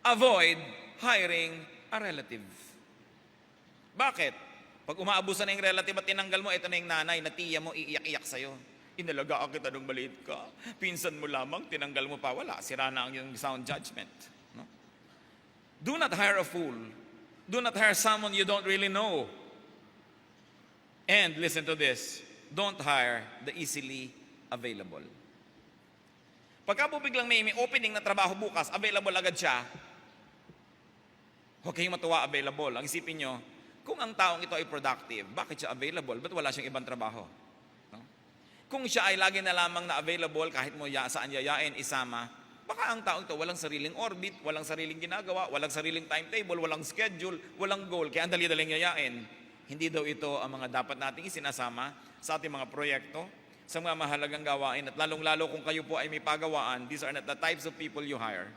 avoid hiring a relative. Bakit? Pag umaabusan na yung relative at tinanggal mo, ito na yung nanay, na tiya mo, iiyak-iyak sa'yo. Inalagaan kita nung maliit ka. Pinsan mo lamang, tinanggal mo pa. Wala, sira na ang yung sound judgment. No? Do not hire a fool. Do not hire someone you don't really know. And listen to this, don't hire the easily available. Pagka po biglang may opening na trabaho bukas, available agad siya, huwag kayong matuwa available. Ang isipin nyo, kung ang taong ito ay productive, bakit siya available? Ba't wala siyang ibang trabaho? No? Kung siya ay lagi na lamang na available, kahit mo saan yayain, isama, baka ang taong ito walang sariling orbit, walang sariling ginagawa, walang sariling timetable, walang schedule, walang goal, kaya ang dali-daling yayain. Hindi daw ito ang mga dapat nating isinasama sa ating mga proyekto, sa mga mahalagang gawain, at lalong-lalo kung kayo po ay may pagawaan, these are not the types of people you hire.